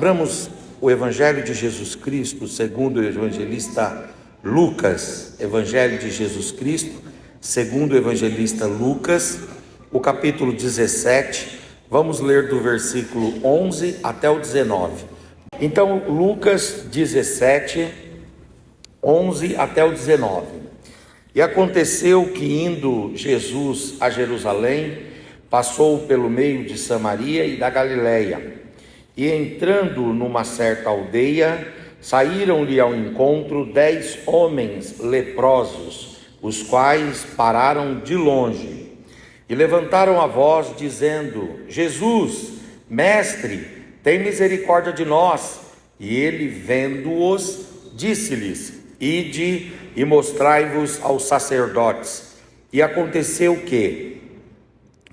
Abramos o Evangelho de Jesus Cristo, segundo o evangelista Lucas. Evangelho de Jesus Cristo, segundo o evangelista Lucas, o capítulo 17. Vamos ler do versículo 11 até o 19. Então, Lucas 17, 11 até o 19. E aconteceu que, indo Jesus a Jerusalém, passou pelo meio de Samaria e da Galileia. E entrando numa certa aldeia, saíram-lhe ao encontro 10 homens leprosos, os quais pararam de longe e levantaram a voz, dizendo: Jesus, mestre, tem misericórdia de nós. E ele, vendo-os, disse-lhes: Ide e mostrai-vos aos sacerdotes. E aconteceu que,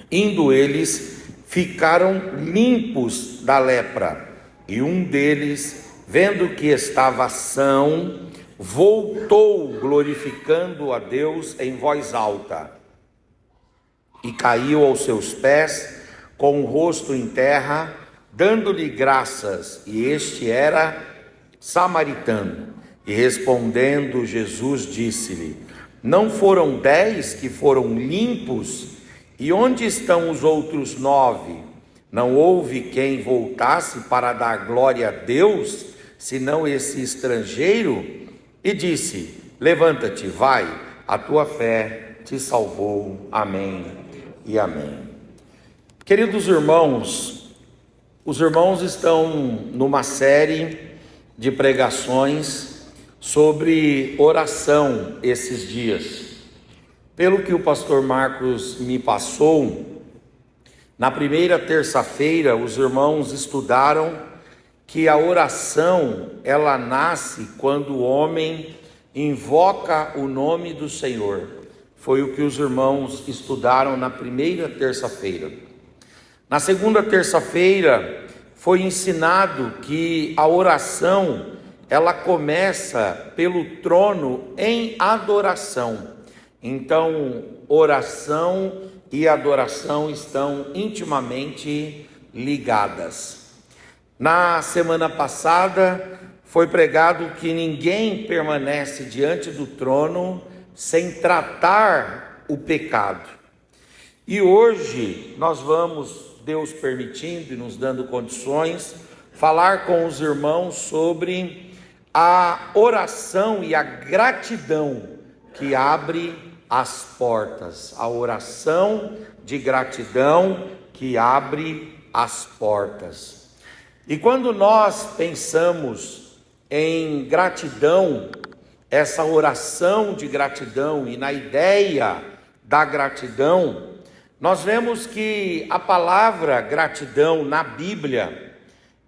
indo eles, ficaram limpos da lepra. E um deles, vendo que estava são, voltou glorificando a Deus em voz alta, e caiu aos seus pés com o rosto em terra, dando-lhe graças. E este era samaritano. E respondendo Jesus disse-lhe: Não foram 10 que foram limpos? E onde estão os outros 9? Não houve quem voltasse para dar glória a Deus, senão esse estrangeiro? E disse: Levanta-te, vai, a tua fé te salvou. Amém e amém. Queridos irmãos, os irmãos estão numa série de pregações sobre oração esses dias. Pelo que o pastor Marcos me passou, na primeira terça-feira os irmãos estudaram que a oração, ela nasce quando o homem invoca o nome do Senhor. Foi o que os irmãos estudaram na primeira terça-feira. Na segunda terça-feira foi ensinado que a oração, ela começa pelo trono em adoração. Então, oração e adoração estão intimamente ligadas. Na semana passada foi pregado que ninguém permanece diante do trono sem tratar o pecado. E hoje nós vamos, Deus permitindo e nos dando condições, falar com os irmãos sobre a oração e a gratidão que abre as portas. A oração de gratidão que abre as portas. E quando nós pensamos em gratidão, essa oração de gratidão, e na ideia da gratidão, nós vemos que a palavra gratidão na Bíblia,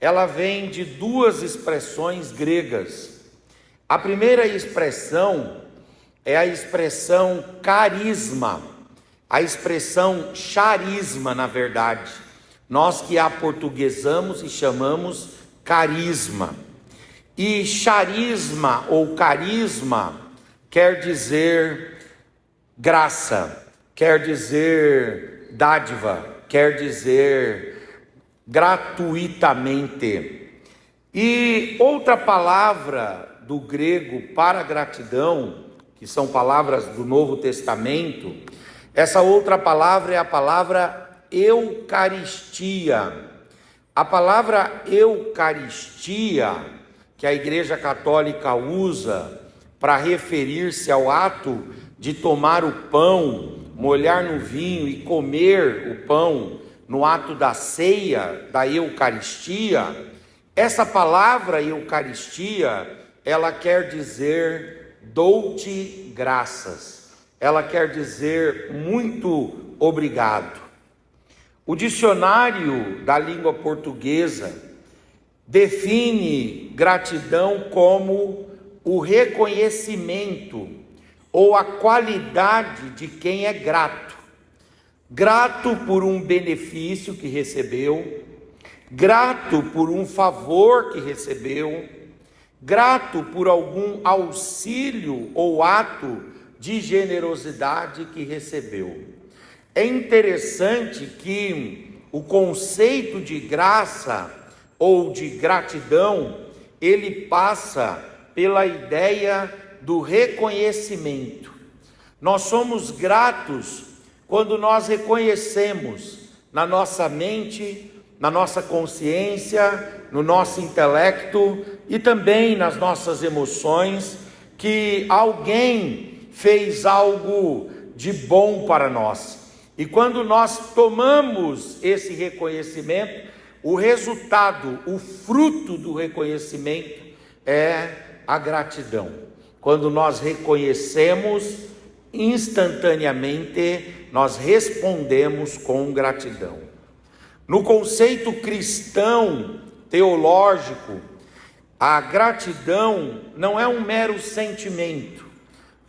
ela vem de duas expressões gregas. A primeira expressão é a expressão carisma, a expressão charisma, na verdade. Nós que a aportuguesamos e chamamos carisma. E charisma ou carisma quer dizer graça, quer dizer dádiva, quer dizer gratuitamente. E outra palavra do grego para gratidão, que são palavras do Novo Testamento, essa outra palavra é a palavra Eucaristia. A palavra Eucaristia, que a Igreja Católica usa para referir-se ao ato de tomar o pão, molhar no vinho e comer o pão no ato da ceia, da Eucaristia, essa palavra Eucaristia, ela quer dizer dou-te graças, ela quer dizer muito obrigado. O dicionário da língua portuguesa define gratidão como o reconhecimento ou a qualidade de quem é grato. Grato por um benefício que recebeu, grato por um favor que recebeu, grato por algum auxílio ou ato de generosidade que recebeu. É interessante que o conceito de graça ou de gratidão, ele passa pela ideia do reconhecimento. Nós somos gratos quando nós reconhecemos na nossa mente, na nossa consciência, no nosso intelecto e também nas nossas emoções, que alguém fez algo de bom para nós. E quando nós tomamos esse reconhecimento, o resultado, o fruto do reconhecimento é a gratidão. Quando nós reconhecemos, instantaneamente nós respondemos com gratidão. No conceito cristão, teológico, a gratidão não é um mero sentimento.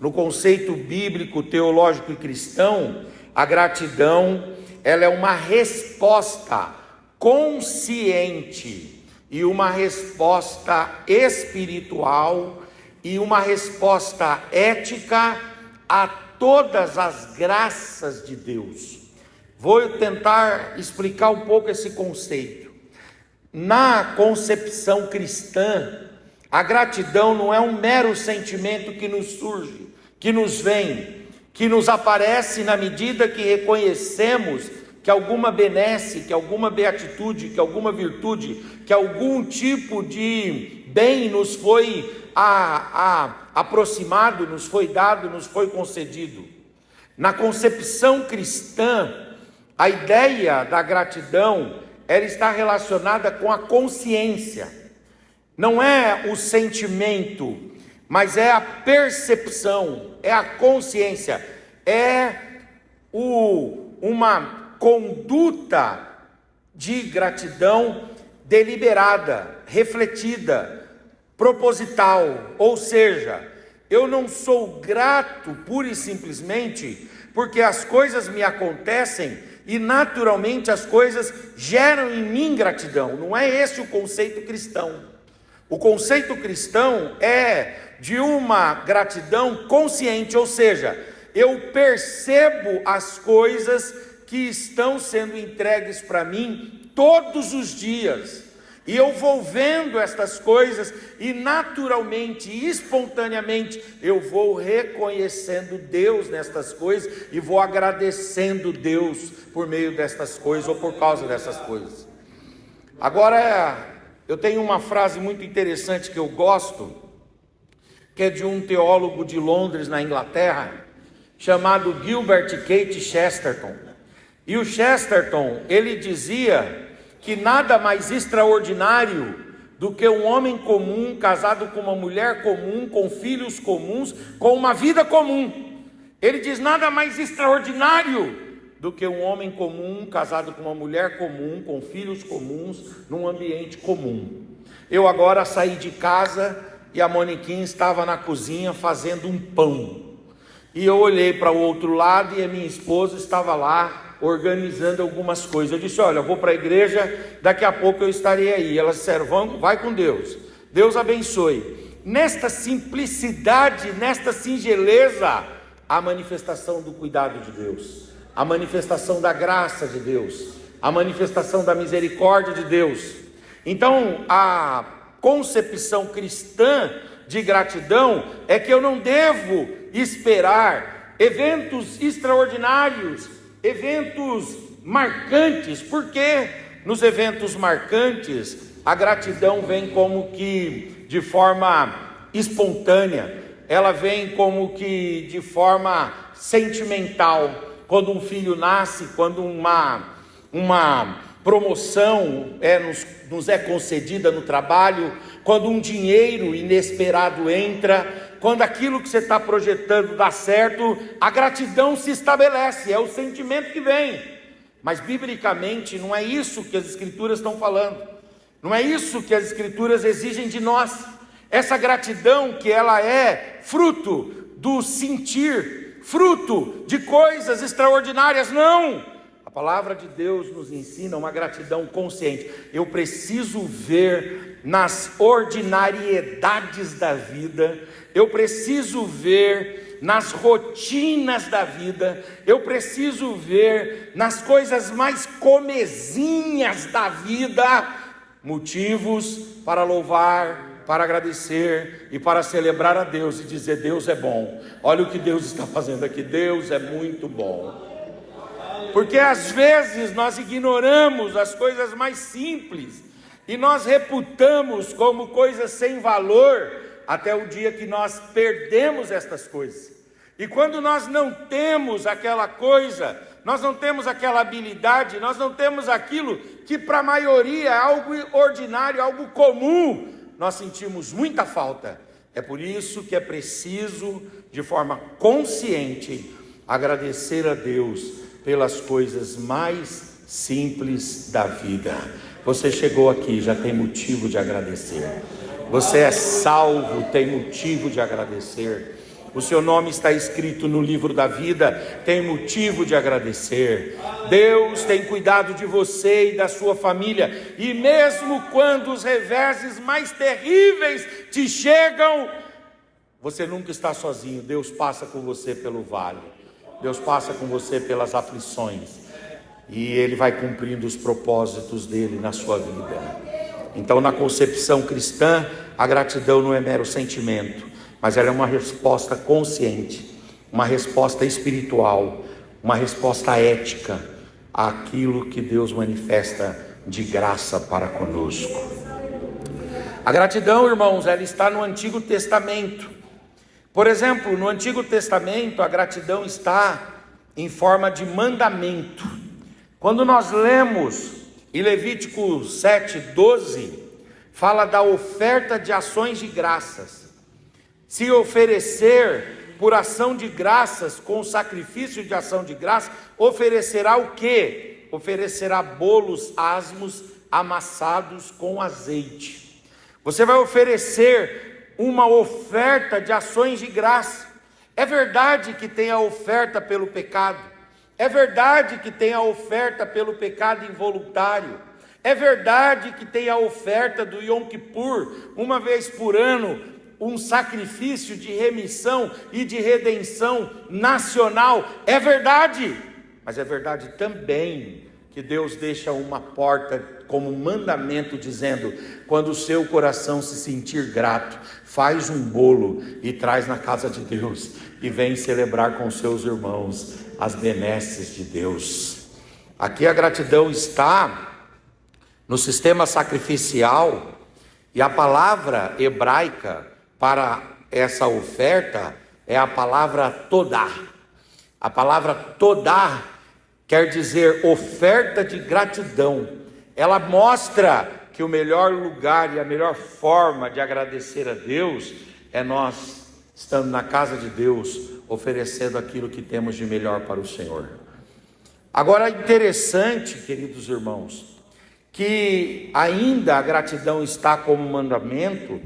No conceito bíblico, teológico e cristão, a gratidão, ela é uma resposta consciente e uma resposta espiritual e uma resposta ética a todas as graças de Deus. Vou tentar explicar um pouco esse conceito. Na concepção cristã, a gratidão não é um mero sentimento que nos surge, que nos vem, que nos aparece na medida que reconhecemos que alguma benesse, que alguma beatitude, que alguma virtude, que algum tipo de bem nos foi aproximado, nos foi dado, nos foi concedido. Na concepção cristã, a ideia da gratidão, ela está relacionada com a consciência. Não é o sentimento, mas é a percepção, é a consciência, é uma conduta de gratidão deliberada, refletida, proposital. Ou seja, eu não sou grato pura e simplesmente porque as coisas me acontecem e naturalmente as coisas geram em mim gratidão. Não é esse o conceito cristão. O conceito cristão é de uma gratidão consciente, ou seja, eu percebo as coisas que estão sendo entregues para mim todos os dias, e eu vou vendo estas coisas e naturalmente, espontaneamente, eu vou reconhecendo Deus nestas coisas e vou agradecendo Deus por meio destas coisas ou por causa dessas coisas. Agora, eu tenho uma frase muito interessante que eu gosto, que é de um teólogo de Londres, na Inglaterra, chamado Gilbert Keith Chesterton. E o Chesterton, ele dizia que nada mais extraordinário do que um homem comum, casado com uma mulher comum, com filhos comuns, com uma vida comum. Ele diz, nada mais extraordinário do que um homem comum, casado com uma mulher comum, com filhos comuns, num ambiente comum. Eu agora saí de casa e a Moniquinha estava na cozinha fazendo um pão. E eu olhei para o outro lado e a minha esposa estava lá organizando algumas coisas. Eu disse, olha, eu vou para a igreja, daqui a pouco eu estarei aí. Elas disseram, vamos, vai com Deus. Deus abençoe. Nesta simplicidade, nesta singeleza, a manifestação do cuidado de Deus, a manifestação da graça de Deus, a manifestação da misericórdia de Deus. Então, a concepção cristã de gratidão é que eu não devo esperar eventos extraordinários, eventos marcantes, porque nos eventos marcantes a gratidão vem como que de forma espontânea, ela vem como que de forma sentimental. Quando um filho nasce, quando uma promoção nos é concedida no trabalho, quando um dinheiro inesperado entra, quando aquilo que você está projetando dá certo, a gratidão se estabelece, é o sentimento que vem. Mas biblicamente não é isso que as escrituras estão falando, não é isso que as escrituras exigem de nós. Essa gratidão que ela é fruto do sentir, fruto de coisas extraordinárias, não! A palavra de Deus nos ensina uma gratidão consciente. Eu preciso ver nas ordinariedades da vida, eu preciso ver nas rotinas da vida, eu preciso ver nas coisas mais comezinhas da vida, motivos para louvar, para agradecer e para celebrar a Deus e dizer: Deus é bom. Olha o que Deus está fazendo aqui, Deus é muito bom. Porque às vezes nós ignoramos as coisas mais simples e nós reputamos como coisas sem valor até o dia que nós perdemos estas coisas. E quando nós não temos aquela coisa, nós não temos aquela habilidade, nós não temos aquilo que para a maioria é algo ordinário, algo comum, nós sentimos muita falta. É por isso que é preciso, de forma consciente, agradecer a Deus pelas coisas mais simples da vida. Você chegou aqui, já tem motivo de agradecer. Você é salvo, tem motivo de agradecer. O seu nome está escrito no livro da vida, tem motivo de agradecer. Deus tem cuidado de você e da sua família, e mesmo quando os reveses mais terríveis te chegam, você nunca está sozinho. Deus passa com você pelo vale, Deus passa com você pelas aflições, e Ele vai cumprindo os propósitos dEle na sua vida. Então, na concepção cristã, a gratidão não é mero sentimento, mas ela é uma resposta consciente, uma resposta espiritual, uma resposta ética àquilo que Deus manifesta de graça para conosco. A gratidão, irmãos, ela está no Antigo Testamento. Por exemplo, no Antigo Testamento, a gratidão está em forma de mandamento. Quando nós lemos em Levítico 7:12, fala da oferta de ações de graças. Se oferecer por ação de graças, com sacrifício de ação de graças, oferecerá o quê? Oferecerá bolos asmos amassados com azeite. Você vai oferecer uma oferta de ações de graça. É verdade que tem a oferta pelo pecado, é verdade que tem a oferta pelo pecado involuntário, é verdade que tem a oferta do Yom Kippur, uma vez por ano, um sacrifício de remissão e de redenção nacional. É verdade, mas é verdade também que Deus deixa uma porta como mandamento, dizendo: quando o seu coração se sentir grato, faz um bolo e traz na casa de Deus e vem celebrar com seus irmãos as benesses de Deus. Aqui a gratidão está no sistema sacrificial, e a palavra hebraica para essa oferta é a palavra todá. A palavra todá quer dizer oferta de gratidão. Ela mostra que o melhor lugar e a melhor forma de agradecer a Deus é nós estando na casa de Deus, oferecendo aquilo que temos de melhor para o Senhor. Agora, é interessante, queridos irmãos, que ainda a gratidão está como mandamento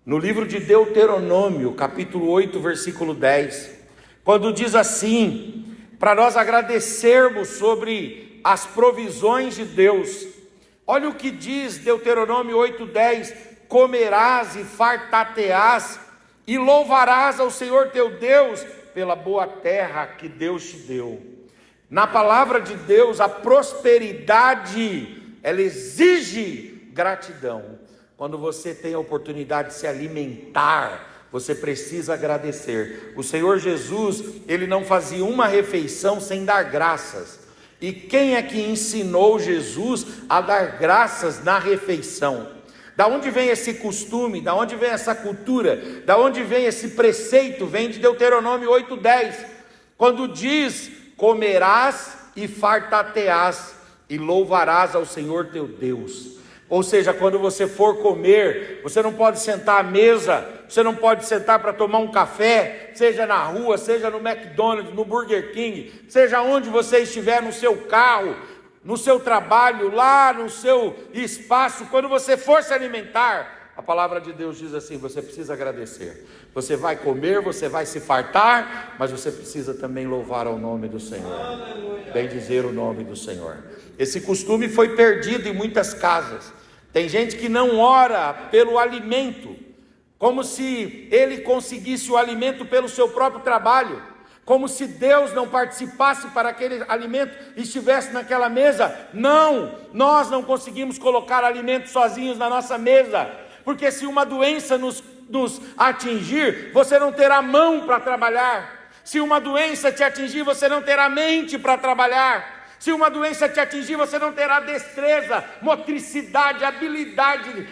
no livro de Deuteronômio, capítulo 8, versículo 10, quando diz assim, para nós agradecermos sobre as provisões de Deus. Olha o que diz Deuteronômio 8:10: comerás e fartar-te-ás e louvarás ao Senhor teu Deus pela boa terra que Deus te deu. Na palavra de Deus, a prosperidade, ela exige gratidão. Quando você tem a oportunidade de se alimentar, você precisa agradecer. O Senhor Jesus, Ele não fazia uma refeição sem dar graças. E quem é que ensinou Jesus a dar graças na refeição? Da onde vem esse costume? Da onde vem essa cultura? Da onde vem esse preceito? Vem de Deuteronômio 8:10, quando diz: comerás e fartar-te-ás e louvarás ao Senhor teu Deus. Ou seja, quando você for comer, você não pode sentar à mesa, você não pode sentar para tomar um café, seja na rua, seja no McDonald's, no Burger King, seja onde você estiver, no seu carro, no seu trabalho, lá no seu espaço. Quando você for se alimentar, a palavra de Deus diz assim: você precisa agradecer. Você vai comer, você vai se fartar, mas você precisa também louvar ao nome do Senhor, bendizer o nome do Senhor. Esse costume foi perdido em muitas casas. Tem gente que não ora pelo alimento, como se ele conseguisse o alimento pelo seu próprio trabalho. como se Deus não participasse para aquele alimento estivesse naquela mesa. Não, nós não conseguimos colocar alimento sozinhos na nossa mesa, porque se uma doença nos atingir, você não terá mão para trabalhar. Se uma doença te atingir, você não terá mente para trabalhar. Se uma doença te atingir, você não terá destreza, motricidade, habilidade,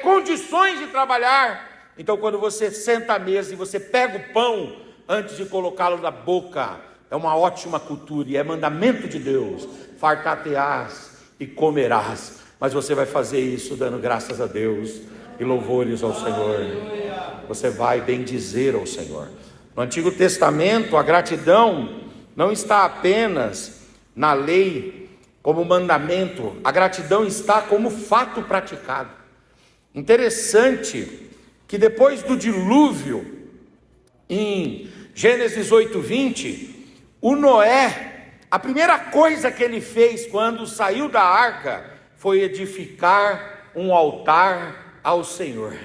condições de trabalhar. Então, quando você senta à mesa e você pega o pão antes de colocá-lo na boca, é uma ótima cultura e é mandamento de Deus: fartar-te-ás e comerás. Mas você vai fazer isso dando graças a Deus e louvores ao Senhor. Você vai bendizer ao Senhor. No Antigo Testamento, a gratidão não está apenas na lei como mandamento, a gratidão está como fato praticado. Interessante que depois do dilúvio, em Gênesis 8:20, o Noé, a primeira coisa que ele fez quando saiu da arca foi edificar um altar ao Senhor.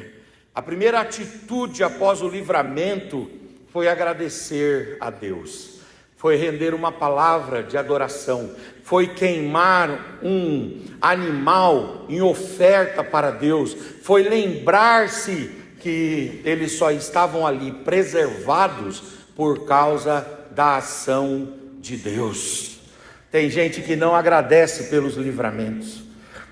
A primeira atitude após o livramento foi agradecer a Deus, foi render uma palavra de adoração, foi queimar um animal em oferta para Deus, foi lembrar-se que eles só estavam ali preservados por causa da ação de Deus. Tem gente que não agradece pelos livramentos.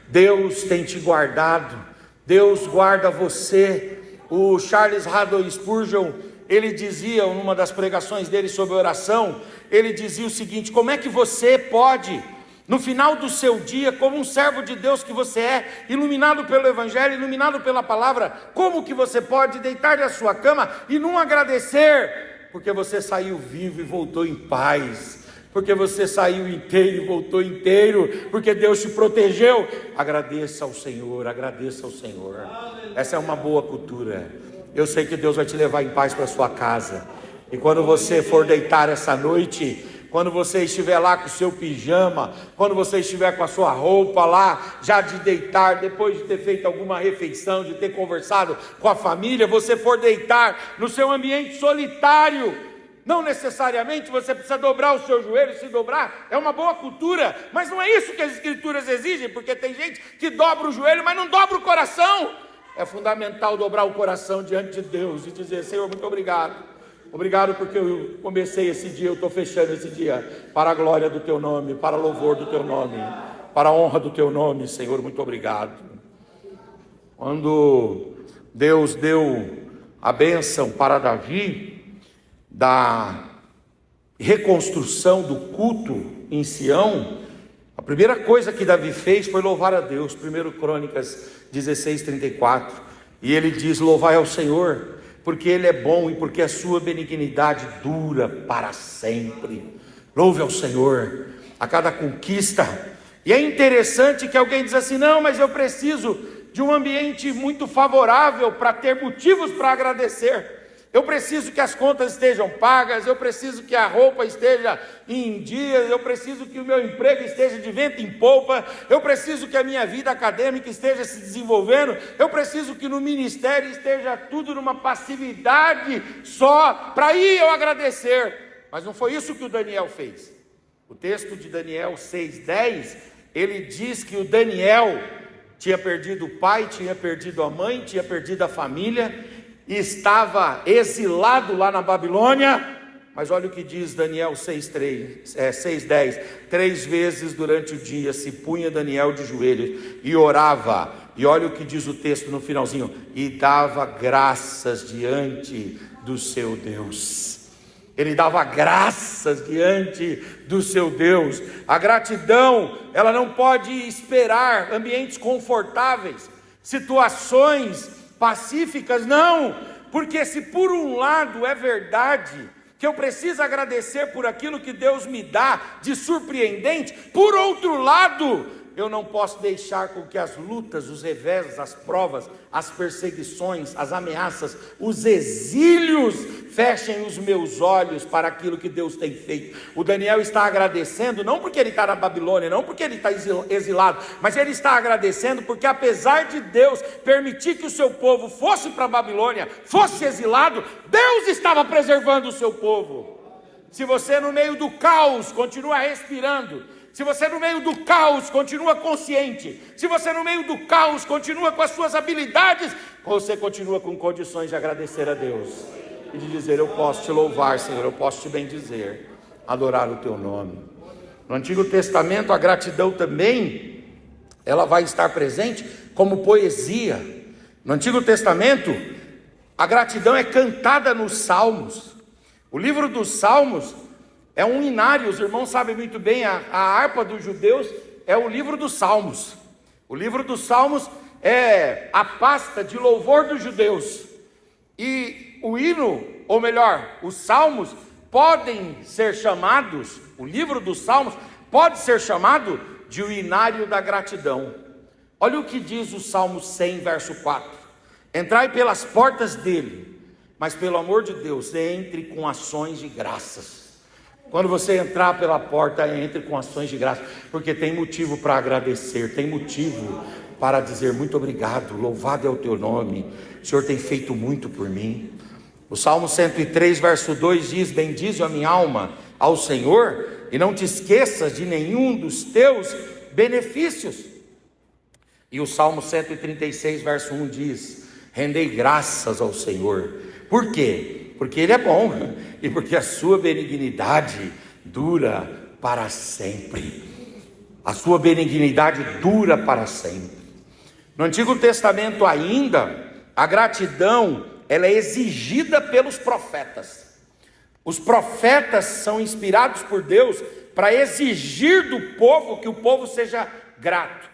Deus tem te guardado, Deus guarda você. O Charles Haddon Spurgeon, ele dizia, numa das pregações dele sobre oração, ele dizia o seguinte: como é que você pode, no final do seu dia, como um servo de Deus que você é, iluminado pelo Evangelho, iluminado pela palavra, como que você pode deitar na sua cama e não agradecer? Porque você saiu vivo e voltou em paz, porque você saiu inteiro e voltou inteiro, porque Deus te protegeu. Agradeça ao Senhor, agradeça ao Senhor. Essa é uma boa cultura. Eu sei que Deus vai te levar em paz para sua casa. E quando você for deitar essa noite, quando você estiver lá com o seu pijama, quando você estiver com a sua roupa lá, já de deitar, depois de ter feito alguma refeição, de ter conversado com a família, você for deitar no seu ambiente solitário, não necessariamente você precisa dobrar o seu joelho. Se dobrar é uma boa cultura, mas não é isso que as Escrituras exigem, porque tem gente que dobra o joelho, mas não dobra o coração. É fundamental dobrar o coração diante de Deus e dizer: Senhor, muito obrigado. Obrigado porque eu comecei esse dia, eu estou fechando esse dia para a glória do Teu nome, para o louvor do Teu nome, para a honra do Teu nome, Senhor, muito obrigado. Quando Deus deu a bênção para Davi, da reconstrução do culto em Sião, a primeira coisa que Davi fez foi louvar a Deus. 1 Crônicas 16:34, e ele diz: louvai ao Senhor, porque Ele é bom e porque a sua benignidade dura para sempre. Louve ao Senhor a cada conquista. E é interessante que alguém diz assim: não, mas eu preciso de um ambiente muito favorável para ter motivos para agradecer. Eu preciso que as contas estejam pagas, eu preciso que a roupa esteja em dia, eu preciso que o meu emprego esteja de vento em popa, eu preciso que a minha vida acadêmica esteja se desenvolvendo, eu preciso que no ministério esteja tudo numa passividade só, para aí eu agradecer. Mas não foi isso que o Daniel fez. O texto de Daniel 6:10, ele diz que o Daniel tinha perdido o pai, tinha perdido a mãe, tinha perdido a família, e estava exilado lá na Babilônia. Mas olha o que diz Daniel 6:10, 3 vezes durante o dia se punha Daniel de joelhos e orava, e olha o que diz o texto no finalzinho: e dava graças diante do seu Deus. Ele dava graças diante do seu Deus. A gratidão, ela não pode esperar ambientes confortáveis, situações pacíficas, não, porque se por um lado é verdade que eu preciso agradecer por aquilo que Deus me dá de surpreendente, por outro lado, eu não posso deixar com que as lutas, os reveses, as provas, as perseguições, as ameaças, os exílios fechem os meus olhos para aquilo que Deus tem feito. O Daniel está agradecendo, não porque ele está na Babilônia, não porque ele está exilado, mas ele está agradecendo porque, apesar de Deus permitir que o seu povo fosse para a Babilônia, fosse exilado, Deus estava preservando o seu povo. Se você no meio do caos continua respirando, se você no meio do caos continua consciente, se você no meio do caos continua com as suas habilidades, você continua com condições de agradecer a Deus e de dizer: eu posso te louvar, Senhor, eu posso te bendizer, adorar o teu nome. No Antigo Testamento, a gratidão também, ela vai estar presente como poesia. No Antigo Testamento, a gratidão é cantada nos Salmos. O livro dos Salmos é um inário, os irmãos sabem muito bem, a harpa dos judeus é o livro dos Salmos. O livro dos Salmos é a pasta de louvor dos judeus. E o hino, ou melhor, os Salmos podem ser chamados, o livro dos Salmos pode ser chamado de o inário da gratidão. Olha o que diz o Salmo 100, verso 4. Entrai pelas portas dele, mas pelo amor de Deus, entre com ações de graças. Quando você entrar pela porta, entre com ações de graça, porque tem motivo para agradecer, tem motivo para dizer: muito obrigado, louvado é o teu nome, o Senhor tem feito muito por mim. O Salmo 103, verso 2 diz: bendize a minha alma ao Senhor, e não te esqueças de nenhum dos teus benefícios. E o Salmo 136, verso 1 diz: rendei graças ao Senhor. Por quê? Porque Ele é bom, e porque a sua benignidade dura para sempre. A sua benignidade dura para sempre. No Antigo Testamento ainda, a gratidão, ela é exigida pelos profetas. Os profetas são inspirados por Deus para exigir do povo que o povo seja grato.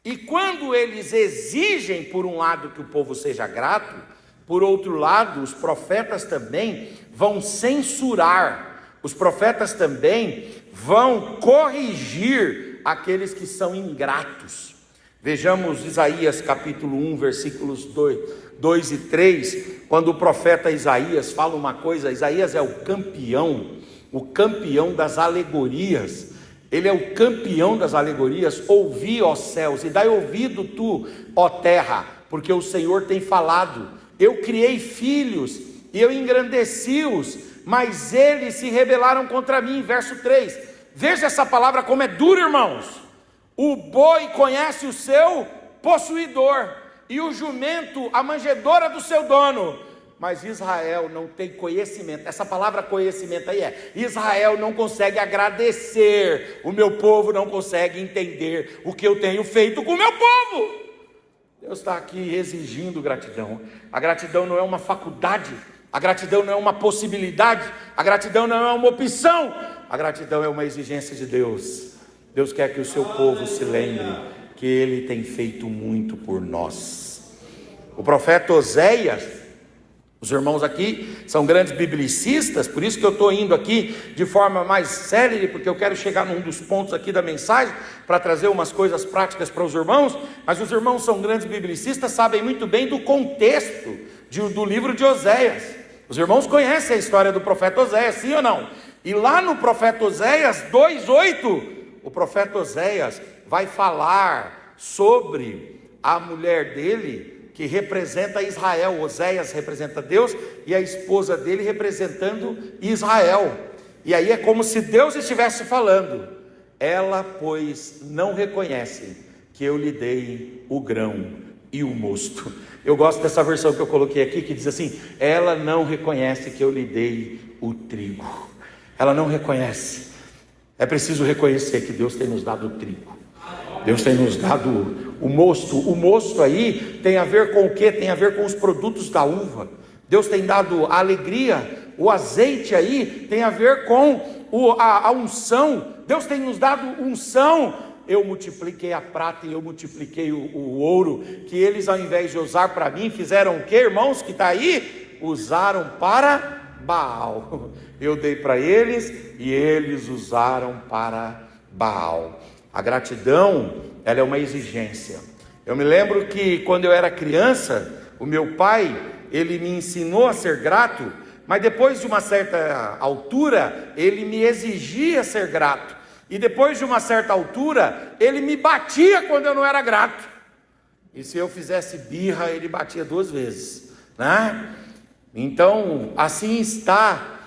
E quando eles exigem, por um lado, que o povo seja grato, por outro lado, os profetas também vão censurar, os profetas também vão corrigir aqueles que são ingratos. Vejamos Isaías capítulo 1, versículos 2 e 3, quando o profeta Isaías fala uma coisa. Isaías é o campeão das alegorias. Ele é o campeão das alegorias. Ouvi, ó céus, e dai ouvido tu, ó terra, porque o Senhor tem falado. Eu criei filhos e eu engrandeci-os, mas eles se rebelaram contra mim. Verso 3, veja essa palavra como é dura, irmãos. O boi conhece o seu possuidor, e o jumento a manjedoura do seu dono, mas Israel não tem conhecimento. Essa palavra conhecimento aí é: Israel não consegue agradecer, o meu povo não consegue entender o que eu tenho feito com o meu povo. Deus está aqui exigindo gratidão. A gratidão não é uma faculdade, a gratidão não é uma possibilidade, a gratidão não é uma opção, a gratidão é uma exigência de Deus. Deus quer que o seu povo se lembre que Ele tem feito muito por nós. O profeta Oséias, os irmãos aqui são grandes biblicistas, por isso que eu estou indo aqui de forma mais célere, porque eu quero chegar num dos pontos aqui da mensagem, para trazer umas coisas práticas para os irmãos. Mas os irmãos são grandes biblicistas, sabem muito bem do contexto do livro de Oséias. Os irmãos conhecem a história do profeta Oséias, sim ou não? E lá no profeta Oséias 2:8, o profeta Oséias vai falar sobre a mulher dele, que representa Israel. Oséias representa Deus, e a esposa dele representando Israel. E aí é como se Deus estivesse falando: ela, pois, não reconhece que eu lhe dei o grão e o mosto. Eu gosto dessa versão que eu coloquei aqui, que diz assim: ela não reconhece que eu lhe dei o trigo. Ela não reconhece. É preciso reconhecer que Deus tem nos dado o trigo. Deus tem nos dado o mosto. O mosto aí tem a ver com o quê? Tem a ver com os produtos da uva. Deus tem dado a alegria. O azeite aí tem a ver com a unção. Deus tem nos dado unção. Eu multipliquei a prata e eu multipliquei o ouro, que eles, ao invés de usar para mim, fizeram o que, irmãos, que está aí? Usaram para Baal. Eu dei para eles e eles usaram para Baal. A gratidão, ela é uma exigência. Eu me lembro que quando eu era criança, o meu pai, ele me ensinou a ser grato, mas depois de uma certa altura, ele me exigia ser grato. E depois de uma certa altura, ele me batia quando eu não era grato. E se eu fizesse birra, ele batia 2 vezes, né? Então, assim está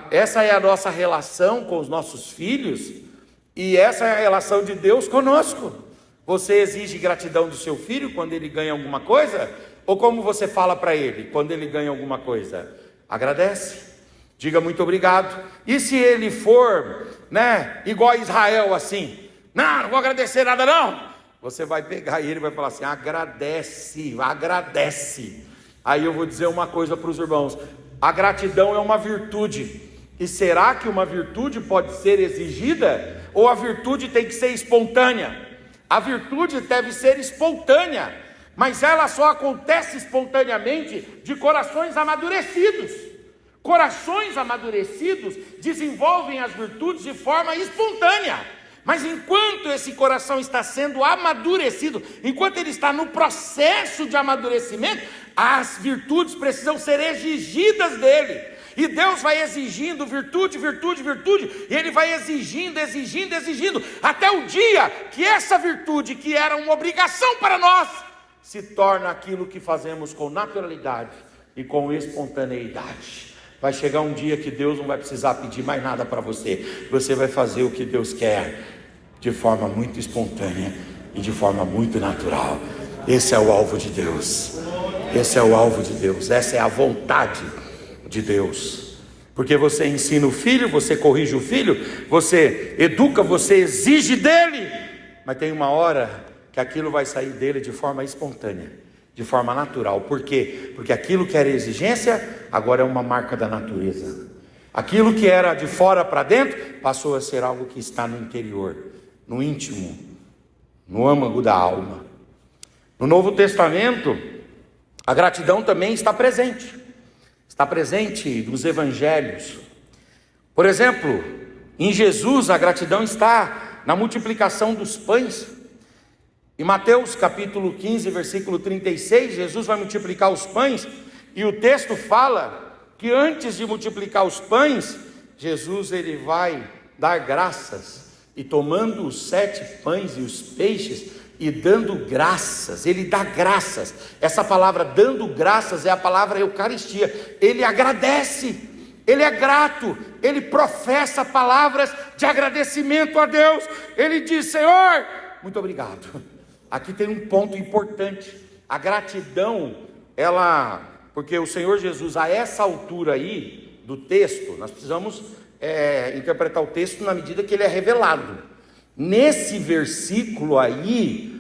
Essa é a nossa relação com os nossos filhos, e essa é a relação de Deus conosco. Você exige gratidão do seu filho quando ele ganha alguma coisa? Ou como você fala para ele quando ele ganha alguma coisa? Agradece, diga muito obrigado. E se ele for, igual a Israel assim, não vou agradecer nada não, você vai pegar ele e vai falar assim, agradece. Aí eu vou dizer uma coisa para os irmãos: a gratidão é uma virtude. E será que uma virtude pode ser exigida? Ou a virtude tem que ser espontânea? A virtude deve ser espontânea, mas ela só acontece espontaneamente de corações amadurecidos. Corações amadurecidos desenvolvem as virtudes de forma espontânea. Mas enquanto esse coração está sendo amadurecido, enquanto ele está no processo de amadurecimento, as virtudes precisam ser exigidas dele. E Deus vai exigindo virtude, e Ele vai exigindo, até o dia que essa virtude, que era uma obrigação para nós, se torna aquilo que fazemos com naturalidade e com espontaneidade. Vai chegar um dia que Deus não vai precisar pedir mais nada para você. Você vai fazer o que Deus quer, de forma muito espontânea e de forma muito natural. Esse é o alvo de Deus. Esse é o alvo de Deus. Essa é a vontade de Deus. Porque você ensina o filho, você corrige o filho, você educa, você exige dele. Mas tem uma hora que aquilo vai sair dele de forma espontânea, de forma natural. Por quê? Porque aquilo que era exigência, agora é uma marca da natureza. Aquilo que era de fora para dentro, passou a ser algo que está no interior, no íntimo, no âmago da alma. No Novo Testamento, a gratidão também está presente. Está presente nos evangelhos. Por exemplo, em Jesus a gratidão está na multiplicação dos pães. Em Mateus capítulo 15, versículo 36, Jesus vai multiplicar os pães, e o texto fala que antes de multiplicar os pães, Jesus ele vai dar graças, e tomando os 7 pães e os peixes, e dando graças, ele dá graças. Essa palavra dando graças é a palavra Eucaristia. Ele agradece, ele é grato, ele professa palavras de agradecimento a Deus. Ele diz: Senhor, muito obrigado. Aqui tem um ponto importante. A gratidão, porque o Senhor Jesus, a essa altura aí do texto, nós precisamos interpretar o texto na medida que ele é revelado. Nesse versículo aí,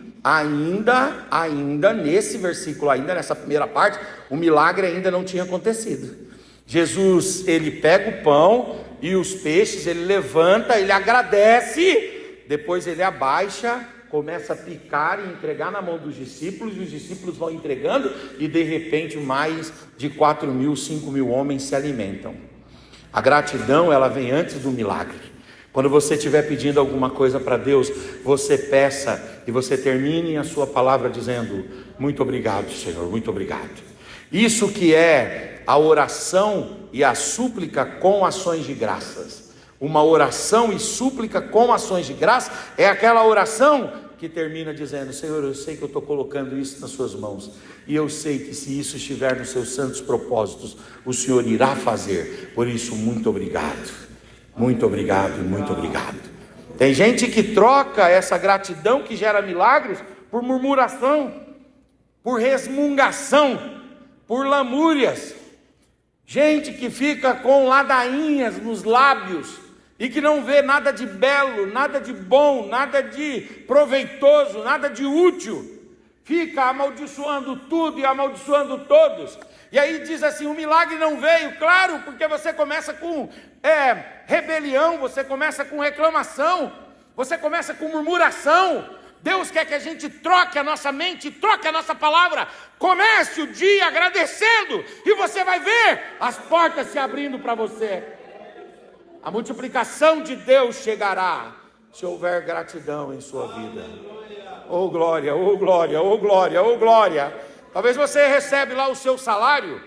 nessa primeira parte, o milagre ainda não tinha acontecido. Jesus, ele pega o pão e os peixes, ele levanta, ele agradece, depois ele abaixa, começa a picar e entregar na mão dos discípulos, e os discípulos vão entregando, e de repente mais de 4.000, 5.000 homens se alimentam. A gratidão, ela vem antes do milagre. Quando você estiver pedindo alguma coisa para Deus, você peça e você termine a sua palavra dizendo: muito obrigado, Senhor, muito obrigado. Isso que é a oração e a súplica com ações de graças. Uma oração e súplica com ações de graça é aquela oração que termina dizendo: Senhor, eu sei que eu estou colocando isso nas suas mãos, e eu sei que se isso estiver nos seus santos propósitos, o Senhor irá fazer. Por isso, muito obrigado. Muito obrigado, muito obrigado. Tem gente que troca essa gratidão que gera milagres por murmuração, por resmungação, por lamúrias. Gente que fica com ladainhas nos lábios e que não vê nada de belo, nada de bom, nada de proveitoso, nada de útil. Fica amaldiçoando tudo e amaldiçoando todos. E aí diz assim: o milagre não veio. Claro, porque você começa com rebelião, você começa com reclamação, você começa com murmuração. Deus quer que a gente troque a nossa mente, troque a nossa palavra. Comece o dia agradecendo, e você vai ver as portas se abrindo para você. A multiplicação de Deus chegará se houver gratidão em sua vida. Oh glória, oh glória, oh glória, oh glória. Talvez você recebe lá o seu salário,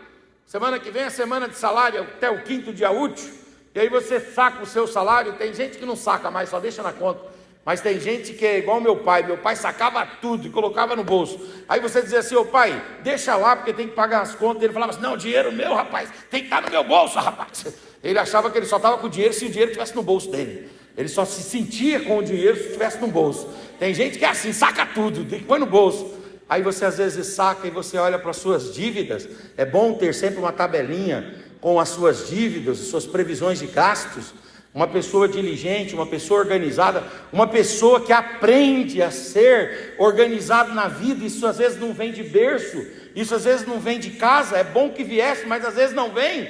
semana que vem é semana de salário, até o 5º dia útil, e aí você saca o seu salário. Tem gente que não saca mais, só deixa na conta, mas tem gente que é igual meu pai sacava tudo e colocava no bolso. Aí você dizia assim: ô pai, deixa lá porque tem que pagar as contas. Ele falava assim: não, dinheiro meu, rapaz, tem que estar no meu bolso, rapaz. Ele achava que ele só estava com o dinheiro se o dinheiro estivesse no bolso dele. Ele só se sentia com o dinheiro se estivesse no bolso. Tem gente que é assim, saca tudo, põe no bolso. Aí você às vezes saca e você olha para as suas dívidas. É bom ter sempre uma tabelinha com as suas dívidas, as suas previsões de gastos. Uma pessoa diligente, uma pessoa organizada, uma pessoa que aprende a ser organizado na vida. Isso às vezes não vem de berço, isso às vezes não vem de casa. É bom que viesse, mas às vezes não vem.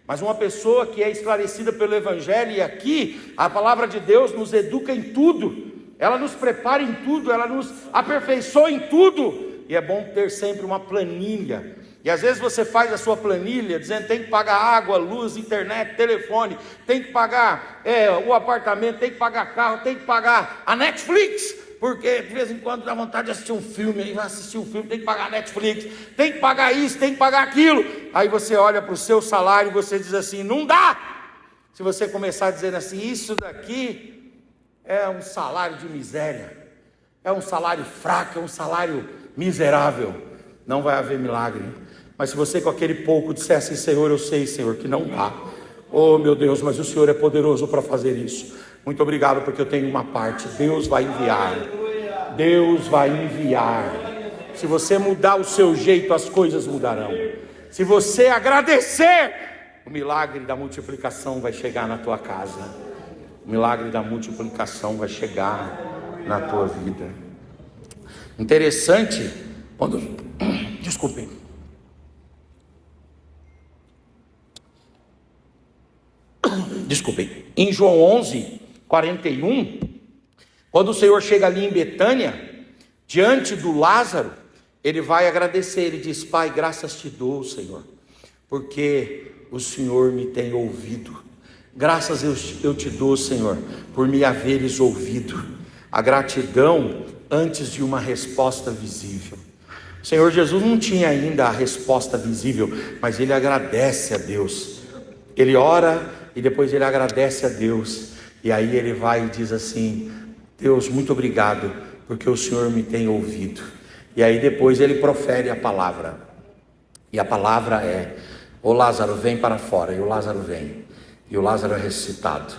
Mas uma pessoa que é esclarecida pelo Evangelho, e aqui a palavra de Deus nos educa em tudo, ela nos prepara em tudo, ela nos aperfeiçoa em tudo. E é bom ter sempre uma planilha. E às vezes você faz a sua planilha dizendo tem que pagar água, luz, internet, telefone, tem que pagar o apartamento, tem que pagar carro, tem que pagar a Netflix, porque de vez em quando dá vontade de assistir um filme, aí vai assistir um filme, tem que pagar a Netflix, tem que pagar isso, tem que pagar aquilo. Aí você olha para o seu salário e você diz assim, não dá. Se você começar dizendo assim, isso daqui é um salário de miséria, é um salário fraco, é um salário miserável, não vai haver milagre. Mas se você com aquele pouco disser assim, Senhor, eu sei, Senhor, que não dá. Oh meu Deus, mas o Senhor é poderoso para fazer isso. Muito obrigado porque eu tenho uma parte. Deus vai enviar. Deus vai enviar. Se você mudar o seu jeito, as coisas mudarão. Se você agradecer, o milagre da multiplicação vai chegar na tua casa. O milagre da multiplicação vai chegar na tua vida. Interessante, quando... Desculpem. Em João 11, 41, quando o Senhor chega ali em Betânia, diante do Lázaro, ele vai agradecer, ele diz, Pai, graças te dou, Senhor, porque o Senhor me tem ouvido. Graças eu te dou, Senhor, por me haveres ouvido. A gratidão antes de uma resposta visível. O Senhor Jesus não tinha ainda a resposta visível, mas ele agradece a Deus. Ele ora e depois ele agradece a Deus. E aí ele vai e diz assim, Deus, muito obrigado, porque o Senhor me tem ouvido. E aí depois ele profere a palavra. E a palavra é, ô Lázaro, vem para fora. E o Lázaro vem. E o Lázaro é ressuscitado.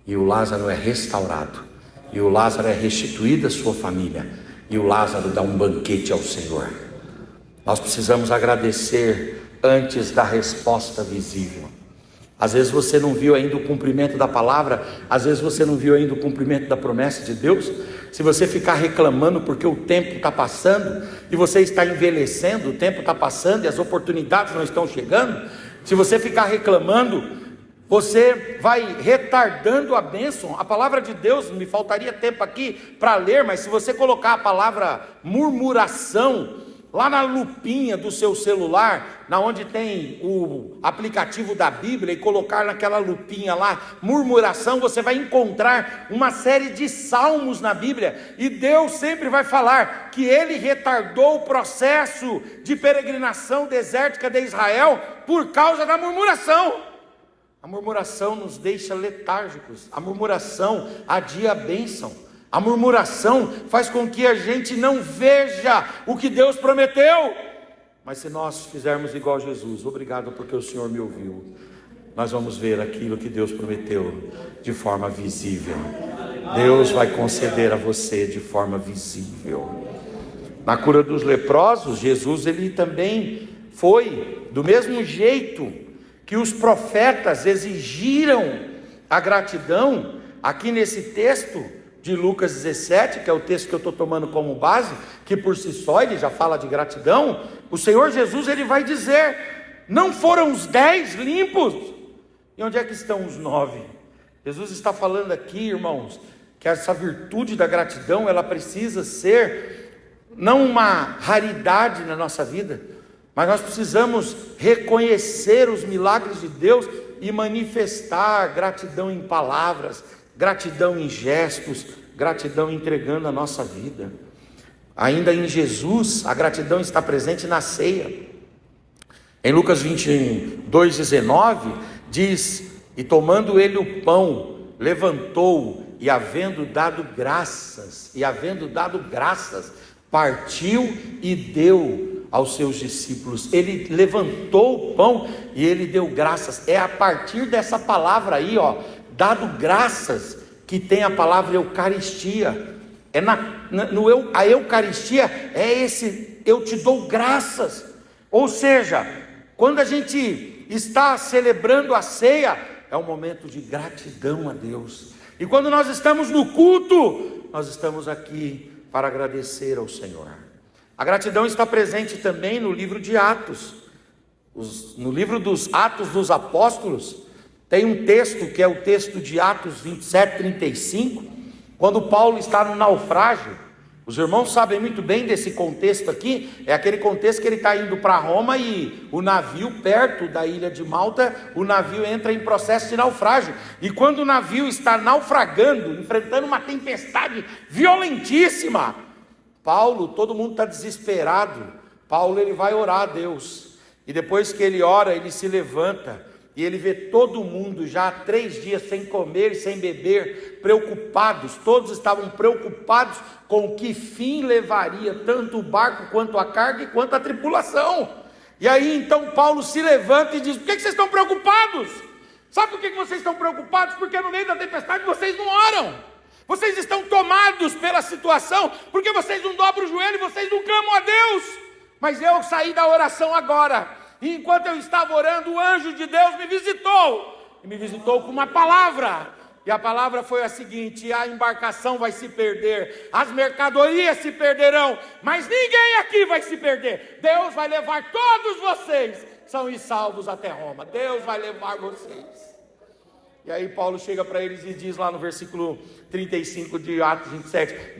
E o Lázaro é restaurado. E o Lázaro é restituído à sua família. E o Lázaro dá um banquete ao Senhor. Nós precisamos agradecer antes da resposta visível. Às vezes você não viu ainda o cumprimento da palavra, às vezes você não viu ainda o cumprimento da promessa de Deus. Se você ficar reclamando porque o tempo está passando, e você está envelhecendo, o tempo está passando e as oportunidades não estão chegando, se você ficar reclamando, você vai retardando a bênção. A palavra de Deus, me faltaria tempo aqui para ler, mas se você colocar a palavra murmuração lá na lupinha do seu celular, na onde tem o aplicativo da Bíblia, e colocar naquela lupinha lá, murmuração, você vai encontrar uma série de salmos na Bíblia, e Deus sempre vai falar que Ele retardou o processo de peregrinação desértica de Israel por causa da murmuração. A murmuração nos deixa letárgicos, a murmuração adia a bênção. A murmuração faz com que a gente não veja o que Deus prometeu. Mas se nós fizermos igual Jesus, obrigado porque o Senhor me ouviu, nós vamos ver aquilo que Deus prometeu de forma visível. Deus vai conceder a você de forma visível. Na cura dos leprosos, Jesus ele também foi do mesmo jeito que os profetas exigiram a gratidão. Aqui nesse texto de Lucas 17, que é o texto que eu estou tomando como base, que por si só ele já fala de gratidão, o Senhor Jesus ele vai dizer, não foram os 10 limpos? E onde é que estão os 9? Jesus está falando aqui, irmãos, que essa virtude da gratidão, ela precisa ser, não uma raridade na nossa vida, mas nós precisamos reconhecer os milagres de Deus e manifestar gratidão em palavras, gratidão em gestos, gratidão entregando a nossa vida. Ainda em Jesus, a gratidão está presente na ceia. Em Lucas 22:19, diz, e tomando ele o pão, levantou, e havendo dado graças, partiu e deu aos seus discípulos. Ele levantou o pão e ele deu graças. É a partir dessa palavra aí, dado graças, que tem a palavra Eucaristia. A Eucaristia é esse, eu te dou graças. Ou seja, quando a gente está celebrando a ceia, é um momento de gratidão a Deus. E quando nós estamos no culto, nós estamos aqui para agradecer ao Senhor. A gratidão está presente também no livro de Atos. No livro dos Atos dos Apóstolos, tem um texto que é o texto de Atos 27, 35, quando Paulo está no naufrágio. Os irmãos sabem muito bem desse contexto aqui. É aquele contexto que ele está indo para Roma e o navio, perto da ilha de Malta, o navio entra em processo de naufrágio. E quando o navio está naufragando, enfrentando uma tempestade violentíssima, Paulo, todo mundo está desesperado. Paulo, ele vai orar a Deus. E depois que ele ora, ele se levanta. E ele vê todo mundo já há 3 dias sem comer e sem beber, preocupados. Todos estavam preocupados com que fim levaria tanto o barco, quanto a carga e quanto a tripulação. E aí então Paulo se levanta e diz: por que vocês estão preocupados? Sabe por que vocês estão preocupados? Porque no meio da tempestade vocês não oram. Vocês estão tomados pela situação, porque vocês não dobram o joelho, vocês não clamam a Deus. Mas eu saí da oração agora. E enquanto eu estava orando, o anjo de Deus me visitou. E me visitou com uma palavra. E a palavra foi a seguinte: a embarcação vai se perder, as mercadorias se perderão, mas ninguém aqui vai se perder. Deus vai levar todos vocês, são e salvos até Roma. Deus vai levar vocês. E aí Paulo chega para eles e diz lá no versículo 35 de Atos 27,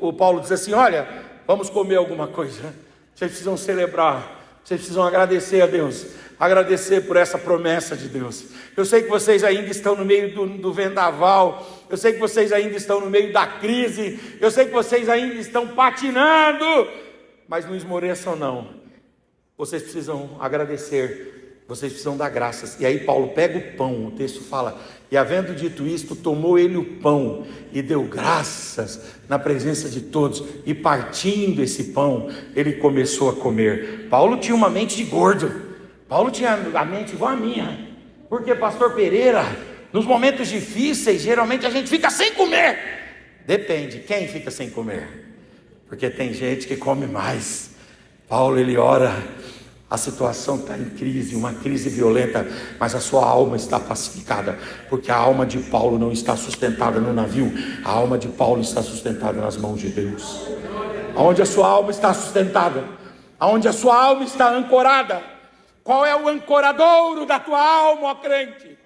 o Paulo diz assim: olha, vamos comer alguma coisa. Vocês precisam celebrar. Vocês precisam agradecer a Deus, agradecer por essa promessa de Deus. Eu sei que vocês ainda estão no meio do vendaval, eu sei que vocês ainda estão no meio da crise, eu sei que vocês ainda estão patinando, mas não esmoreçam não. Vocês precisam agradecer, vocês precisam dar graças. E aí Paulo pega o pão, o texto fala: e havendo dito isto, tomou ele o pão e deu graças na presença de todos, e partindo esse pão, ele começou a comer. Paulo tinha uma mente de gordo. Paulo tinha a mente igual a minha. Porque, pastor Pereira, nos momentos difíceis, geralmente a gente fica sem comer. Depende, quem fica sem comer? Porque tem gente que come mais. Paulo, ele ora. A situação está em crise, uma crise violenta, mas a sua alma está pacificada, porque a alma de Paulo não está sustentada no navio, a alma de Paulo está sustentada nas mãos de Deus. Aonde a sua alma está sustentada, aonde a sua alma está ancorada, qual é o ancoradouro da tua alma, ó crente?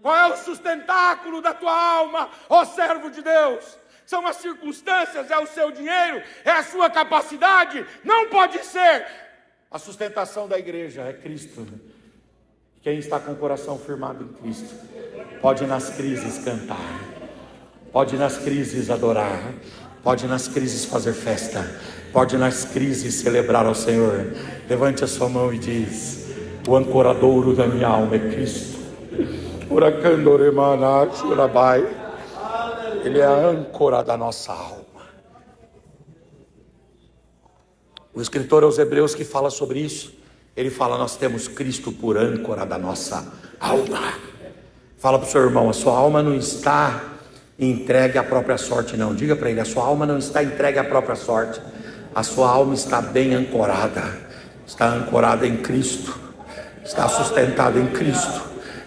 Qual é o sustentáculo da tua alma, ó servo de Deus? São as circunstâncias, é o seu dinheiro, é a sua capacidade? Não pode ser. A sustentação da igreja é Cristo. Quem está com o coração firmado em Cristo pode nas crises cantar, pode nas crises adorar, pode nas crises fazer festa, pode nas crises celebrar ao Senhor. Levante a sua mão e diz: o ancoradouro da minha alma é Cristo. Ele é a âncora da nossa alma. O escritor aos Hebreus que fala sobre isso, ele fala: nós temos Cristo por âncora da nossa alma. Fala para o seu irmão: a sua alma não está entregue à própria sorte, não. Diga para ele: a sua alma não está entregue à própria sorte. A sua alma está bem ancorada, está ancorada em Cristo, está sustentada em Cristo.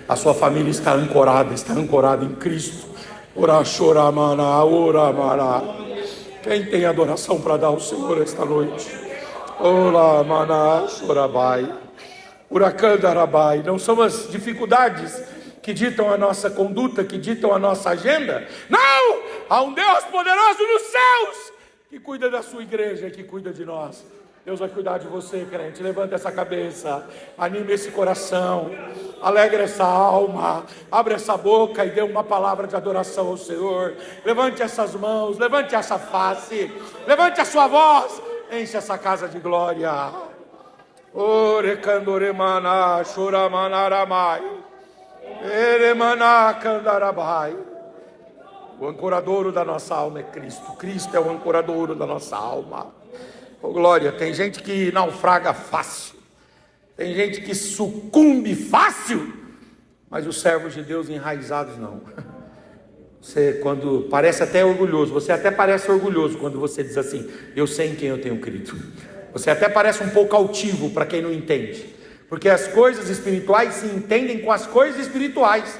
A sua família está ancorada em Cristo. Ora choramana, ora mará. Quem tem adoração para dar ao Senhor esta noite? Olá, maná, chorabai, uracandarabai. Não são as dificuldades que ditam a nossa conduta, que ditam a nossa agenda. Não! Há um Deus poderoso nos céus que cuida da sua igreja, que cuida de nós. Deus vai cuidar de você, crente. Levanta essa cabeça, anime esse coração, alegra essa alma, abre essa boca e dê uma palavra de adoração ao Senhor. Levante essas mãos, levante essa face, levante a sua voz. Enche essa casa de glória. Orecandoremana, choramanaramai, eremana candarabai. O ancoradouro da nossa alma é Cristo. Cristo é o ancoradouro da nossa alma. Ô glória, tem gente que naufraga fácil, tem gente que sucumbe fácil, mas os servos de Deus enraizados não. Você, quando parece até orgulhoso, você até parece orgulhoso quando você diz assim: eu sei em quem eu tenho crido. Você até parece um pouco altivo para quem não entende, porque as coisas espirituais se entendem com as coisas espirituais.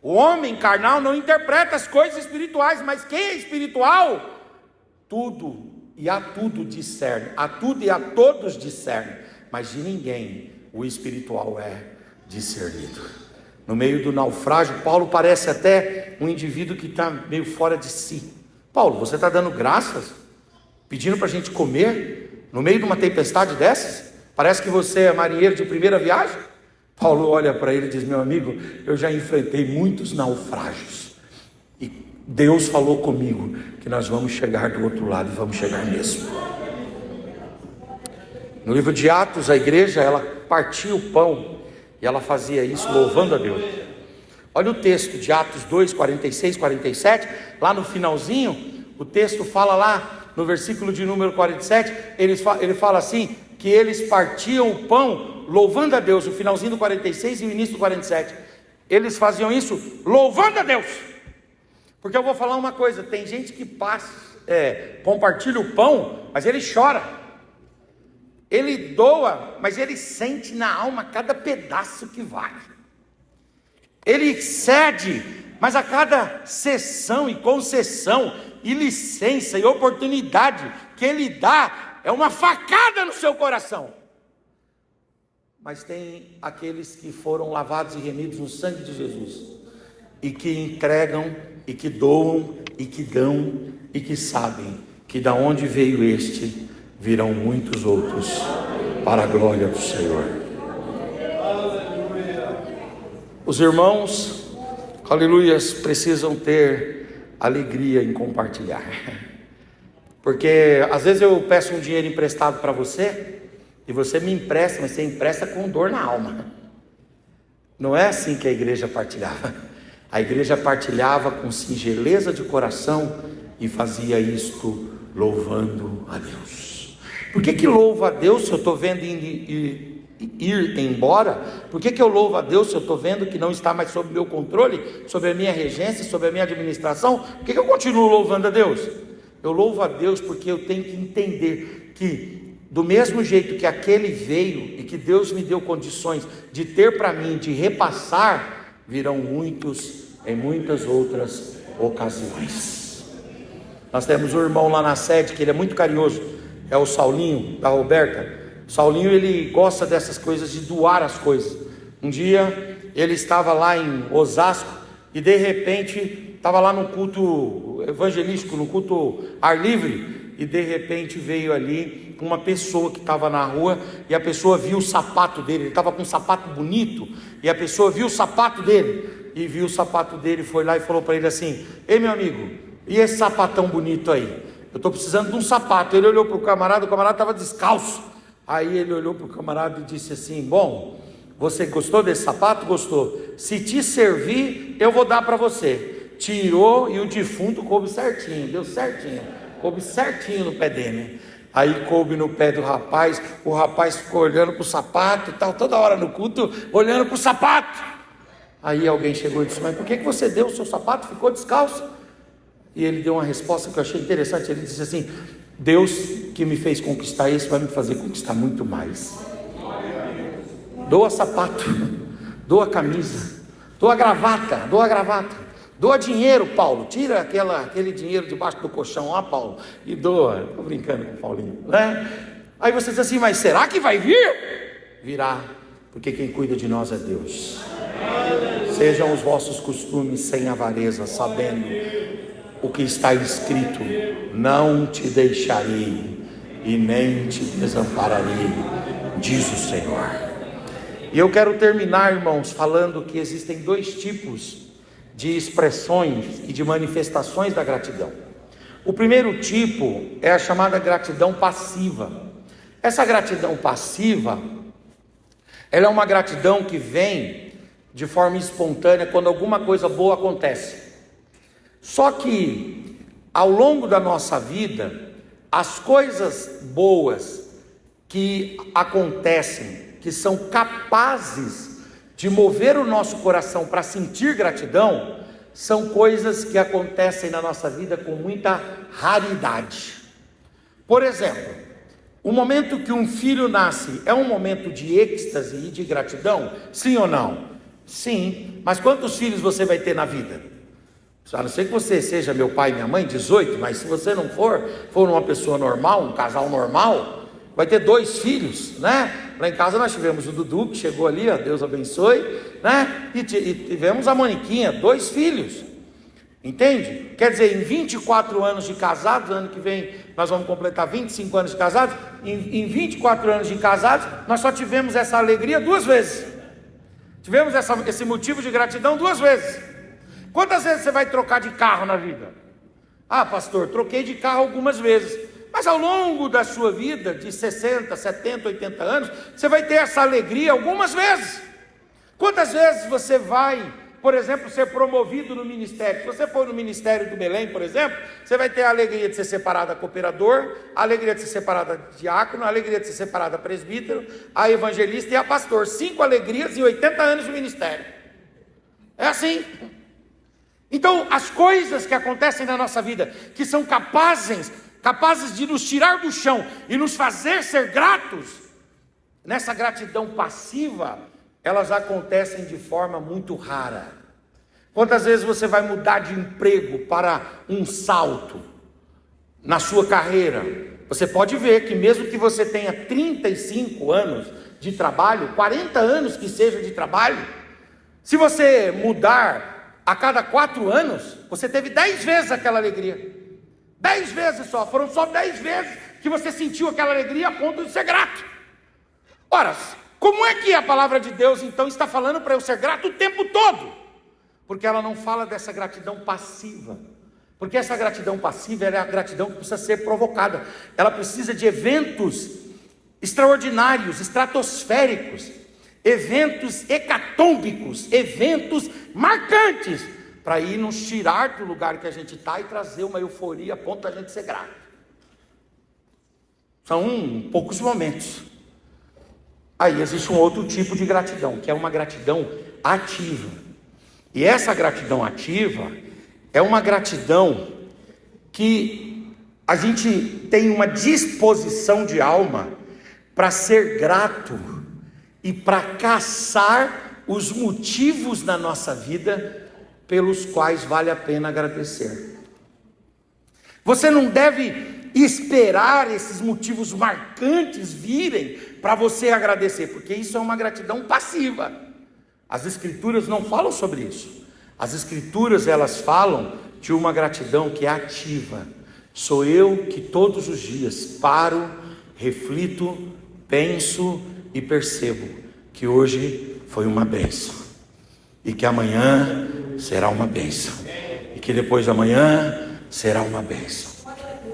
O homem carnal não interpreta as coisas espirituais, mas quem é espiritual, tudo e a tudo discerne, a tudo e a todos discerne, mas de ninguém o espiritual é discernido. No meio do naufrágio, Paulo parece até um indivíduo que está meio fora de si. Paulo, você está dando graças? Pedindo para a gente comer? No meio de uma tempestade dessas? Parece que você é marinheiro de primeira viagem? Paulo olha para ele e diz: meu amigo, eu já enfrentei muitos naufrágios. E Deus falou comigo que nós vamos chegar do outro lado e vamos chegar mesmo. No livro de Atos, a igreja, ela partia o pão. E ela fazia isso louvando a Deus. Olha o texto de Atos 2, 46, 47. Lá no finalzinho, o texto fala lá no versículo de número 47. Ele fala assim, que eles partiam o pão louvando a Deus. O finalzinho do 46 e o início do 47. Eles faziam isso louvando a Deus. Porque eu vou falar uma coisa. Tem gente que compartilha o pão, mas ele chora. Ele doa, mas ele sente na alma cada pedaço que vai. Ele cede, mas a cada cessão e concessão, e licença e oportunidade que ele dá, é uma facada no seu coração. Mas tem aqueles que foram lavados e remidos no sangue de Jesus, e que entregam, e que doam, e que dão, e que sabem que da onde veio este, virão muitos outros para a glória do Senhor. Os irmãos, aleluias, precisam ter alegria em compartilhar. Porque às vezes eu peço um dinheiro emprestado para você, e você me empresta, mas você empresta com dor na alma. Não é assim que a igreja partilhava. A igreja partilhava com singeleza de coração e fazia isto louvando a Deus. Por que louvo a Deus se eu estou vendo ir embora? Por que eu louvo a Deus se eu estou vendo que não está mais sob meu controle, sobre a minha regência, sobre a minha administração? Por que eu continuo louvando a Deus? Eu louvo a Deus porque eu tenho que entender que, do mesmo jeito que aquele veio e que Deus me deu condições de ter para mim, de repassar, virão muitos em muitas outras ocasiões. Nós temos um irmão lá na sede que ele é muito carinhoso. É o Saulinho, da Roberta. O Saulinho, ele gosta dessas coisas, de doar as coisas. Um dia, ele estava lá em Osasco, e de repente, estava lá no culto evangelístico, no culto ar livre, e de repente veio ali uma pessoa que estava na rua, e a pessoa viu o sapato dele. Ele estava com um sapato bonito, e a pessoa viu o sapato dele, e viu o sapato dele, foi lá e falou para ele assim: ei meu amigo, e esse sapatão bonito aí? Eu estou precisando de um sapato. Ele olhou para o camarada estava descalço. Aí ele olhou para o camarada e disse assim: bom, você gostou desse sapato? Gostou. Se te servir, eu vou dar para você. Tirou e o defunto coube certinho, deu certinho, coube certinho no pé dele. Aí coube no pé do rapaz, o rapaz ficou olhando para o sapato e tal, toda hora no culto, olhando para o sapato. Aí alguém chegou e disse: mas por que você deu o seu sapato? Ficou descalço? E ele deu uma resposta que eu achei interessante. Ele disse assim: Deus que me fez conquistar isso, vai me fazer conquistar muito mais. Doa sapato, doa camisa, doa gravata, doa dinheiro, Paulo. Tira aquele dinheiro debaixo do colchão, ó Paulo, e doa. Estou brincando com o Paulinho, né? Aí você diz assim: mas será que vai vir? Virá, porque quem cuida de nós é Deus. Sejam os vossos costumes sem avareza, sabendo o que está escrito: não te deixarei e nem te desampararei, diz o Senhor. E eu quero terminar, irmãos, falando que existem dois tipos de expressões e de manifestações da gratidão. O primeiro tipo é a chamada gratidão passiva. Essa gratidão passiva, ela é uma gratidão que vem de forma espontânea quando alguma coisa boa acontece. Só que ao longo da nossa vida, As coisas boas que acontecem, que são capazes de mover o nosso coração para sentir gratidão, são coisas que acontecem na nossa vida com muita raridade. Por exemplo, o momento que um filho nasce é um momento de êxtase e de gratidão? Sim ou não? Sim, mas quantos filhos você vai ter na vida? A não ser que você seja meu pai e minha mãe, 18, mas se você não for uma pessoa normal, um casal normal, vai ter 2 filhos, né? Lá em casa nós tivemos o Dudu, que chegou ali, ó, Deus abençoe, né? E tivemos a Moniquinha, 2 filhos, entende? Quer dizer, em 24 anos de casados, ano que vem nós vamos completar 25 anos de casados, em 24 anos de casados, nós só tivemos essa alegria 2 vezes, tivemos esse motivo de gratidão 2 vezes. Quantas vezes você vai trocar de carro na vida? Ah, pastor, troquei de carro algumas vezes. Mas ao longo da sua vida, de 60, 70, 80 anos, você vai ter essa alegria algumas vezes. Quantas vezes você vai, por exemplo, ser promovido no ministério? Se você for no ministério do Belém, por exemplo, você vai ter a alegria de ser separado a cooperador, a alegria de ser separado a diácono, a alegria de ser separado a presbítero, a evangelista e a pastor. 5 alegrias em 80 anos de ministério. É assim. Então, as coisas que acontecem na nossa vida, que são capazes de nos tirar do chão e nos fazer ser gratos, nessa gratidão passiva, elas acontecem de forma muito rara. Quantas vezes você vai mudar de emprego para um salto na sua carreira? Você pode ver que mesmo que você tenha 35 anos de trabalho, 40 anos que seja de trabalho, se você mudar a cada 4 anos, você teve 10 vezes aquela alegria. 10 vezes só, foram só 10 vezes que você sentiu aquela alegria a ponto de ser grato. Ora, como é que a palavra de Deus então está falando para eu ser grato o tempo todo? Porque ela não fala dessa gratidão passiva. Porque essa gratidão passiva é a gratidão que precisa ser provocada. Ela precisa de eventos extraordinários, estratosféricos, eventos hecatômbicos, eventos marcantes, para ir nos tirar do lugar que a gente está e trazer uma euforia a ponto da gente ser grato. São poucos momentos. Aí existe um outro tipo de gratidão, que é uma gratidão ativa. E essa gratidão ativa é uma gratidão que a gente tem uma disposição de alma para ser grato e para caçar os motivos na nossa vida pelos quais vale a pena agradecer. Você não deve esperar esses motivos marcantes virem para você agradecer, porque isso é uma gratidão passiva. As escrituras não falam sobre isso. As escrituras, elas falam de uma gratidão que é ativa. Sou eu que todos os dias paro, reflito, penso e percebo que hoje foi uma bênção, e que amanhã será uma bênção, e que depois de amanhã será uma bênção.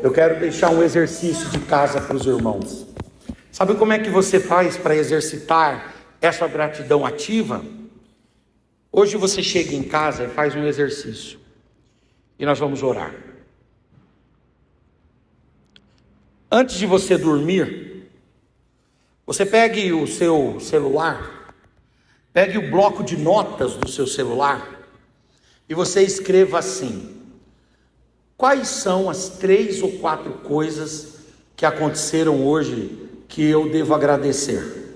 Eu quero deixar um exercício de casa para os irmãos. Sabe como é que você faz para exercitar essa gratidão ativa? Hoje você chega em casa e faz um exercício, e nós vamos orar. Antes de você dormir, você pegue o seu celular, pegue o bloco de notas do seu celular e você escreva assim: quais são as 3 ou 4 coisas que aconteceram hoje que eu devo agradecer?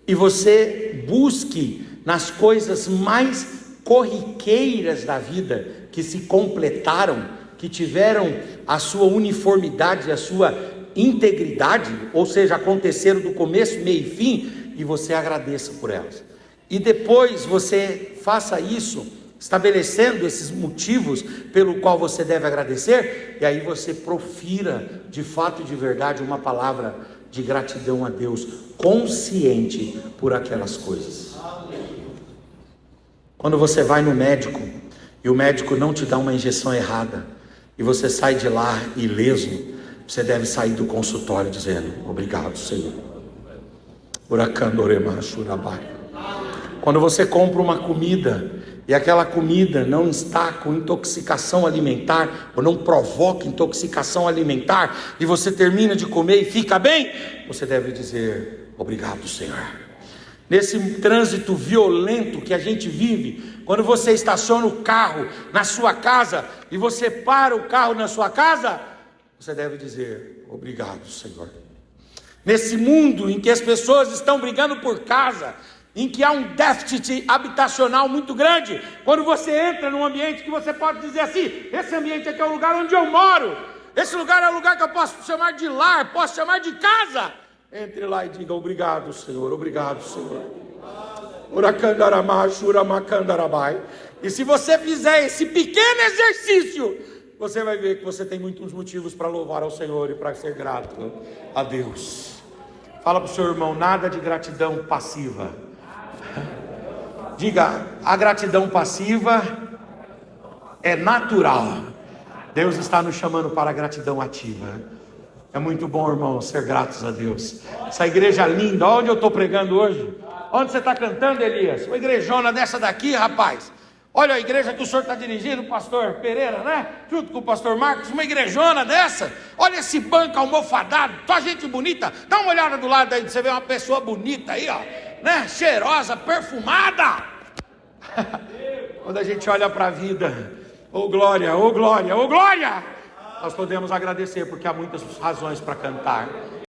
E você busque nas coisas mais corriqueiras da vida, que se completaram, que tiveram a sua uniformidade, a sua integridade, ou seja, aconteceram do começo, meio e fim, e você agradeça por elas. E depois você faça isso, estabelecendo esses motivos pelo qual você deve agradecer, e aí você profira de fato e de verdade uma palavra de gratidão a Deus, consciente por aquelas coisas. Quando você vai no médico e o médico não te dá uma injeção errada e você sai de lá ileso, você deve sair do consultório dizendo: obrigado, Senhor. Quando você compra uma comida e aquela comida não está com intoxicação alimentar, ou não provoca intoxicação alimentar, e você termina de comer e fica bem, você deve dizer: obrigado, Senhor. Nesse trânsito violento que a gente vive, quando você estaciona o carro na sua casa, e você para o carro na sua casa, você deve dizer: obrigado, Senhor. Nesse mundo em que as pessoas estão brigando por casa, em que há um déficit habitacional muito grande, quando você entra num ambiente que você pode dizer assim: esse ambiente aqui é o lugar onde eu moro, esse lugar é o lugar que eu posso chamar de lar, posso chamar de casa, entre lá e diga: obrigado, Senhor, obrigado, Senhor. E se você fizer esse pequeno exercício, você vai ver que você tem muitos motivos para louvar ao Senhor e para ser grato a Deus. Fala para o seu irmão: nada de gratidão passiva. Diga: a gratidão passiva é natural. Deus está nos chamando para a gratidão ativa. É muito bom, irmão, ser gratos a Deus. Essa igreja linda, onde eu estou pregando hoje? Onde você está cantando, Elias? Uma igrejona dessa daqui, rapaz. Olha a igreja que o senhor está dirigindo, o pastor Pereira, né? Junto com o pastor Marcos, uma igrejona dessa. Olha esse banco almofadado, só gente bonita. Dá uma olhada do lado aí, você vê uma pessoa bonita aí, ó, né? Cheirosa, perfumada. Quando a gente olha para a vida, oh glória, oh glória, oh glória, nós podemos agradecer porque há muitas razões para cantar.